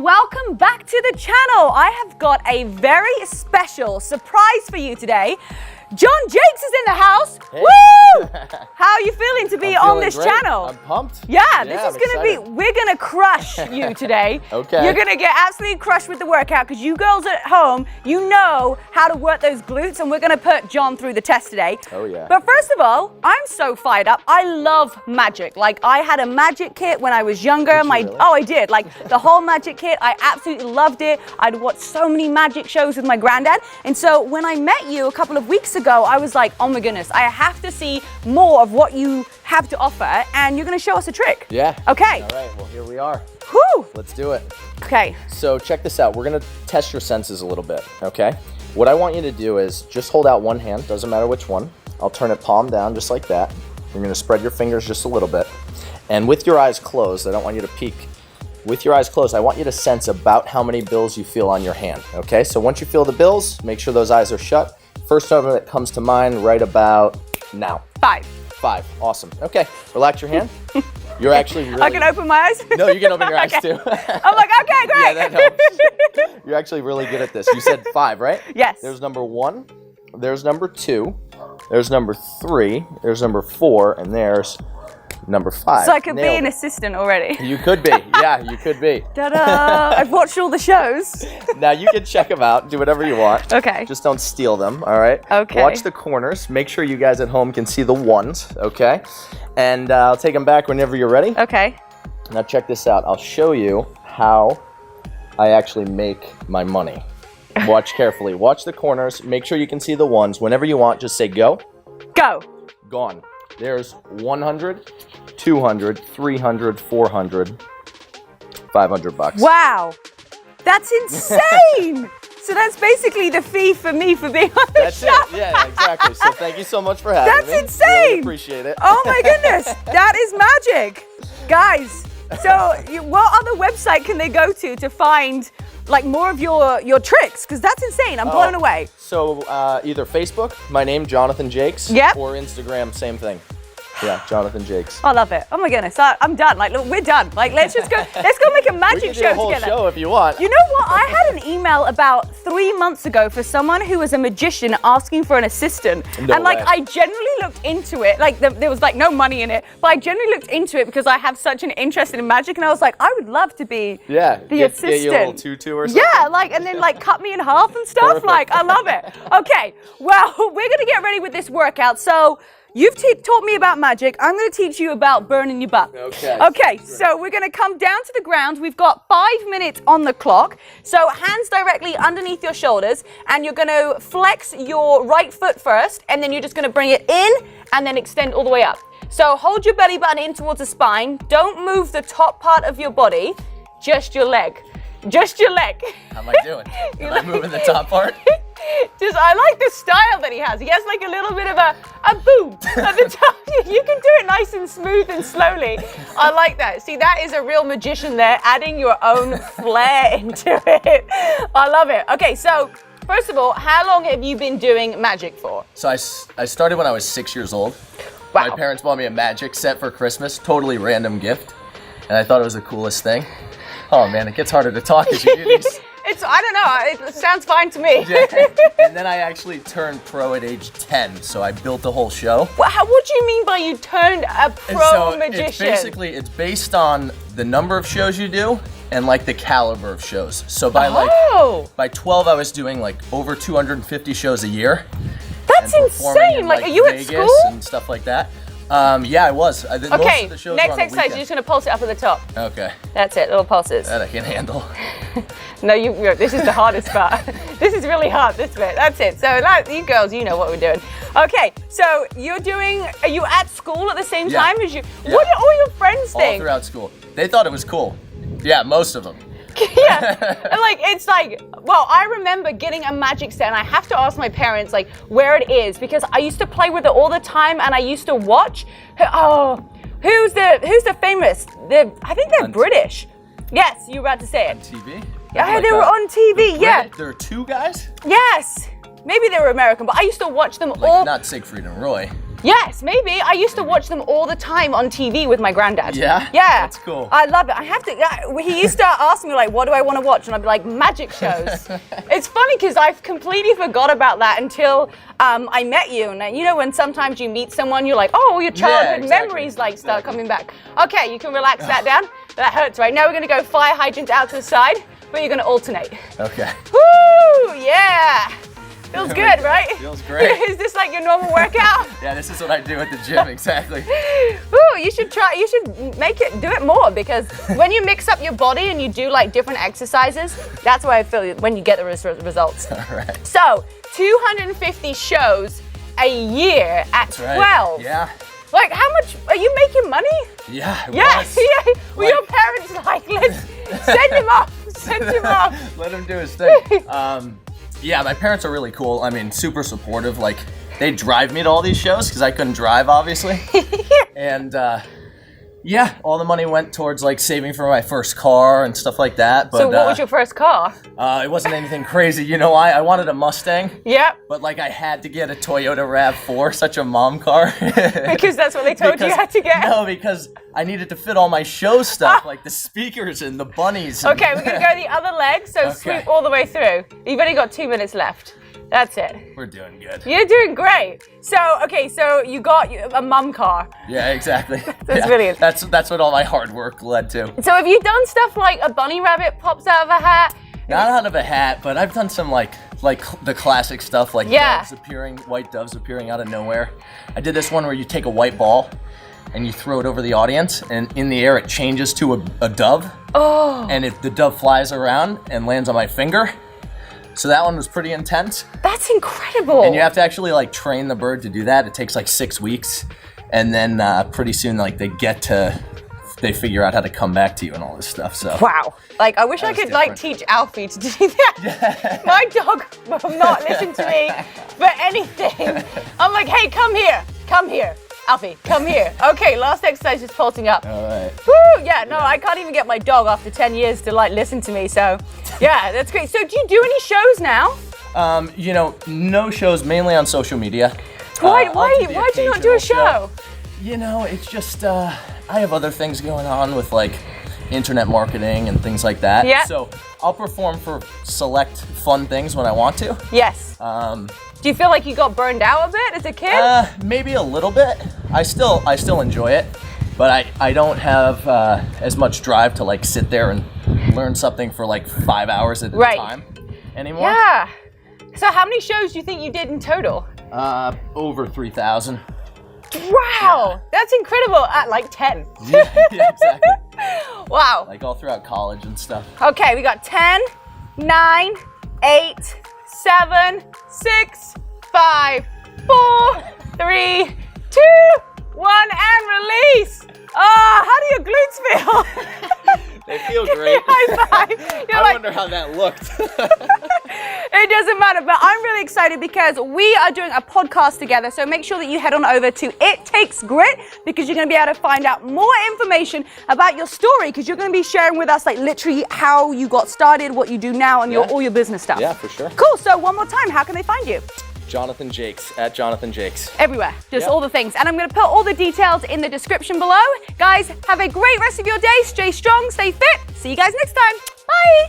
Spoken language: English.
welcome back to the channel. I have got a very special surprise for you today. John Jakes is in the house. Hey. Woo! How are you feeling to be on this great. channel? I'm pumped. Yeah, this is gonna be, we're gonna crush you today. Okay. You're gonna get absolutely crushed with the workout because you girls at home, you know how to work those glutes, and we're gonna put John through the test today. Oh yeah. But first of all, I'm so fired up. I love magic. Like, I had a magic kit when I was younger. Really? Oh, I did. Like the whole magic kit, I absolutely loved it. I'd watched so many magic shows with my granddad. And so when I met you a couple of weeks ago, I was like, oh my goodness, I have to see more of what you have to offer, and you're gonna show us a trick. Yeah. Okay. All right, well, here we are. Whew. Let's do it. Okay. So check this out. We're gonna test your senses a little bit, okay? What I want you to do is just hold out one hand, doesn't matter which one. I'll turn it palm down just like that. You're gonna spread your fingers just a little bit. And with your eyes closed, I don't want you to peek. With your eyes closed, I want you to sense about how many bills you feel on your hand, okay? So once you feel the bills, make sure those eyes are shut. First number that comes to mind right about now. 5. 5, awesome. Okay, relax your hand. You're actually really... I can open my eyes? No, you can open your eyes Okay. too. I'm like, okay, great. Yeah, that helps. You're actually really good at this. You said 5, right? Yes. There's number 1, there's number 2, there's number 3, there's number 4, and there's number 5. So I could be Nailed an it. assistant already. You could be, yeah, you could be. Ta-da! I've watched all the shows. Now you can check them out, do whatever you want. Okay. Just don't steal them, all right? Okay. Watch the corners. Make sure you guys at home can see the ones, okay? And I'll take them back whenever you're ready. Okay. Now check this out. I'll show you how I actually make my money. Watch carefully. Watch the corners. Make sure you can see the ones. Whenever you want, just say go. Go. Gone. There's 100, 200, 300, 400, 500 bucks. Wow. That's insane. So that's basically the fee for me for being on the That's show. it. Yeah, exactly. So thank you so much for having me. That's insane. Really appreciate it. Oh my goodness. That is magic. Guys, so what other website can they go to find like more of your tricks? Because that's insane. I'm blown away. So either Facebook, my name, Jonathan Jakes, Yep. or Instagram, same thing. Yeah, Jonathan Jakes. I love it. Oh my goodness. I'm done. Like, look, we're done. Like, let's go make a We magic can do show a whole together. show if you want. You know what? I had an email about 3 months ago for someone who was a magician asking for an assistant. No and like, way. I generally looked into it. Like, there was like no money in it, but I generally looked into it because I have such an interest in magic, and I was like, I would love to be the assistant. Get you a little tutu or something. Yeah, like, and then like cut me in half and stuff. Perfect. Like, I love it. Okay, well, we're gonna get ready with this workout. So you've taught me about magic. I'm gonna teach you about burning your butt. Okay. Okay, so we're gonna come down to the ground. We've got 5 minutes on the clock. So hands directly underneath your shoulders, and you're gonna flex your right foot first, and then you're just gonna bring it in and then extend all the way up. So hold your belly button in towards the spine. Don't move the top part of your body, just your leg. Just your leg. How am I doing? Am I moving the top part? I like the style that he has. He has like a little bit of a boom at the top. You can do it nice and smooth and slowly. I like that. See, that is a real magician there, adding your own flair into it. I love it. Okay, so first of all, how long have you been doing magic for? So I started when I was 6 years old. Wow. My parents bought me a magic set for Christmas, totally random gift, and I thought it was the coolest thing. Oh man, it gets harder to talk as you do these. I don't know, it sounds fine to me. Yeah. And then I actually turned pro at age 10, so I built the whole show. What do you mean by you turned a pro magician? It's based on the number of shows you do and like the caliber of shows. So by by 12 I was doing like over 250 shows a year. That's and performing insane. in, Like, are you Vegas at school? and stuff like that. Yeah, I was. Most Okay, of the shows next were on the exercise, you're weekend. just gonna pulse it up at the top. Okay, That's it, little pulses. that I can handle. No, this is the hardest part. This is really hard, this bit. That's it. So you girls, you know what we're doing. Okay, so are you at school at the same Yeah. time as you? Yeah. What do all your friends All think? throughout school. They thought it was cool. Yeah, most of them. Yeah, and like, it's like, well, I remember getting a magic set, and I have to ask my parents like where it is, because I used to play with it all the time, and I used to watch. Who's the famous? I think they're British. Yes, you were about to say it. TV? Yeah, they were on TV. Yeah. There are 2 guys? Yes. Maybe they were American, but I used to watch them Like, all. not Siegfried and Roy. Yes, maybe. I used to watch them all the time on TV with my granddad. Yeah? Yeah. That's cool. I love it. I have to, he used to ask me like, what do I want to watch? And I'd be like, magic shows. It's funny because I've completely forgot about that until I met you. And you know, when sometimes you meet someone, you're like, oh, your childhood memories like start coming back. Okay, you can relax that down. That hurts, right? Now we're gonna go fire hydrant out to the side, but you're gonna alternate. Okay. Woo, yeah. Feels good, right? Feels great. Is this like your normal workout? Yeah, this is what I do at the gym, exactly. Ooh, you should do it more, because when you mix up your body and you do like different exercises, that's why I feel when you get the results. All right. So, 250 shows a year at 12. Yeah. Like, how much, are you making money? Yeah, Yes, yeah. Well, your parents like, let's send him off, send him off. Let him do his thing. Yeah, my parents are really cool. I mean, super supportive. Like, they drive me to all these shows because I couldn't drive, obviously. And yeah, all the money went towards like saving for my first car and stuff like that. But, so what was your first car? It wasn't anything crazy. You know why? I wanted a Mustang. Yep. But like I had to get a Toyota RAV4, such a mom car. Because that's what they told you had to get? No, because I needed to fit all my show stuff, like the speakers and the bunnies. Okay, we're gonna go the other leg, so sweep all the way through. You've only got 2 minutes left. That's it. We're doing good. You're doing great. So, okay, so you got a mum car. Yeah, exactly. That's brilliant. That's what all my hard work led to. So have you done stuff like a bunny rabbit pops out of a hat? Not out of a hat, but I've done some like the classic stuff, like white doves appearing out of nowhere. I did this one where you take a white ball and you throw it over the audience, and in the air it changes to a dove. Oh. And the dove flies around and lands on my finger. So that one was pretty intense. That's incredible. And you have to actually like train the bird to do that. It takes like 6 weeks. And then pretty soon like they figure out how to come back to you and all this stuff. So wow. Like I wish I could like teach Alfie to do that. Yeah. My dog will not listen to me for anything. I'm like, hey, come here. Alfie, come here. Okay, last exercise is pulsing up. All right. Woo, yeah, no, I can't even get my dog after 10 years to like listen to me. So yeah, that's great. So do you do any shows now? You know, no shows, mainly on social media. Why do you not do a show? You know, it's just, I have other things going on with like internet marketing and things like that. Yeah. So I'll perform for select fun things when I want to. Yes. Do you feel like you got burned out a bit as a kid? Maybe a little bit. I still enjoy it, but I don't have as much drive to like sit there and learn something for like 5 hours at a time anymore. Yeah. So how many shows do you think you did in total? Over 3,000. Wow, that's incredible. At like 10. Yeah, exactly. Wow. Like all throughout college and stuff. Okay, we got 10, 9, 8, 7, 6, 5, 4, 3, 2, 1, and release. How do your glutes feel? They feel great. High five. I wonder how that looked. It doesn't matter, but I'm really excited because we are doing a podcast together. So make sure that you head on over to It Takes Grit, because you're going to be able to find out more information about your story, because you're going to be sharing with us like literally how you got started, what you do now, and all your business stuff. Yeah, for sure. Cool. So one more time, how can they find you? Jonathan Jakes, at Jonathan Jakes. Everywhere, just all the things. And I'm going to put all the details in the description below. Guys, have a great rest of your day. Stay strong, stay fit. See you guys next time. Bye.